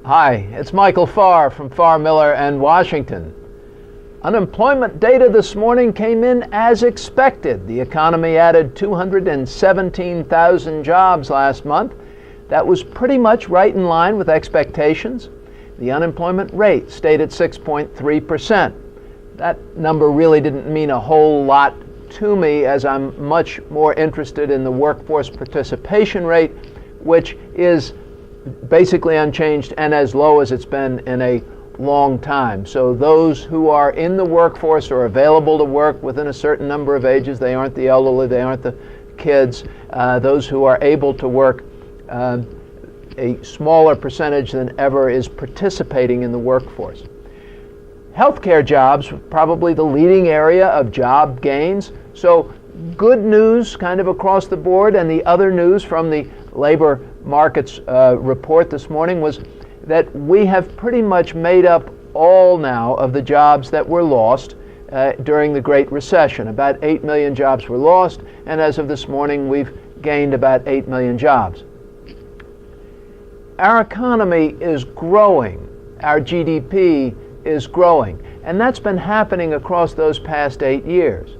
Hi, it's Michael Farr from Farr, Miller and Washington. Unemployment data this morning came in as expected. The economy added 217,000 jobs last month. That was pretty much right in line with expectations. The unemployment rate stayed at 6.3%. That number really didn't mean a whole lot to me, as I'm much more interested in the workforce participation rate, which is basically unchanged and as low as it's been in a long time. So those who are in the workforce or available to work within a certain number of ages, they aren't the elderly, they aren't the kids, those who are able to work, a smaller percentage than ever is participating in the workforce. Healthcare jobs were probably the leading area of job gains. So good news kind of across the board, and the other news from the labor markets report this morning was that we have pretty much made up all now of the jobs that were lost during the Great Recession. About 8 million jobs were lost, and as of this morning we've gained about 8 million jobs. Our economy is growing. Our GDP is growing, and that's been happening across those past 8 years.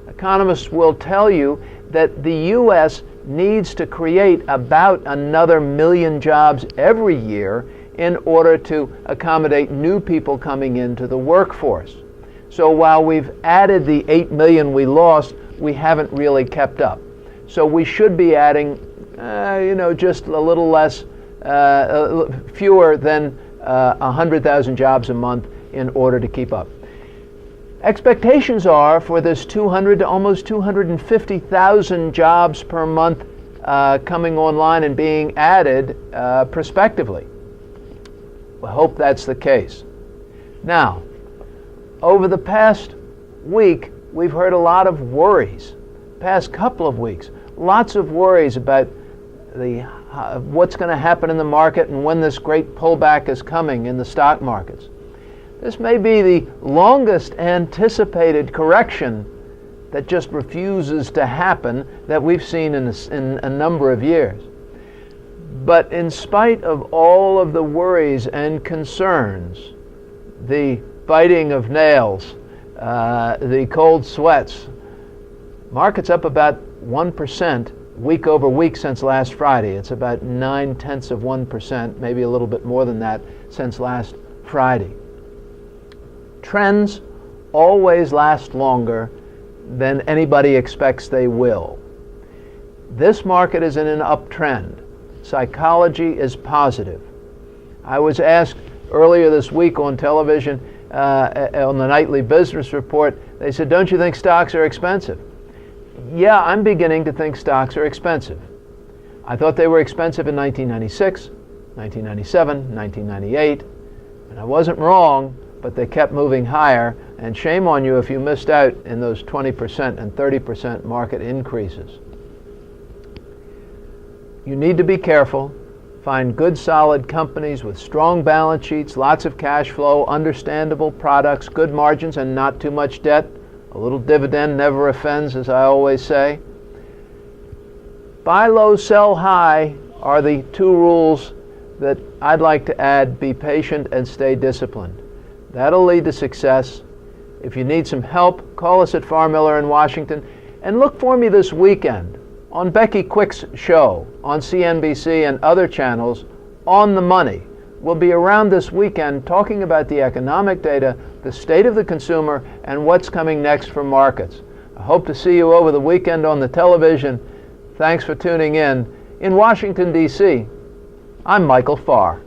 Economists will tell you that the U.S. needs to create about another million jobs every year in order to accommodate new people coming into the workforce. So while we've added the 8 million we lost, we haven't really kept up. So we should be adding, just a little less, fewer than 100,000 jobs a month in order to keep up. Expectations are for this 200 to almost 250,000 jobs per month coming online and being added prospectively. We hope that's the case. Now, over the past week, we've heard a lot of worries. Past couple of weeks, lots of worries about what's going to happen in the market and when this great pullback is coming in the stock markets. This may be the longest anticipated correction that just refuses to happen that we've seen in a number of years. But in spite of all of the worries and concerns, the biting of nails, the cold sweats, market's up about 1% week over week since last Friday. It's about 0.9%, maybe a little bit more than that since last Friday. Trends always last longer than anybody expects they will. This market is in an uptrend. Psychology is positive. I was asked earlier this week on television, on the nightly business report, they said, "Don't you think stocks are expensive?" Yeah, I'm beginning to think stocks are expensive. I thought they were expensive in 1996, 1997, 1998, and I wasn't wrong, but they kept moving higher, and shame on you if you missed out in those 20% and 30% market increases. You need to be careful. Find good, solid companies with strong balance sheets, lots of cash flow, understandable products, good margins, and not too much debt. A little dividend never offends, as I always say. Buy low, sell high are the two rules that I'd like to add. Be patient and stay disciplined. That'll lead to success. If you need some help, call us at Farr, Miller in Washington, and look for me this weekend on Becky Quick's show on CNBC and other channels, On the Money. We'll be around this weekend talking about the economic data, the state of the consumer, and what's coming next for markets. I hope to see you over the weekend on the television. Thanks for tuning in. In Washington, D.C., I'm Michael Farr.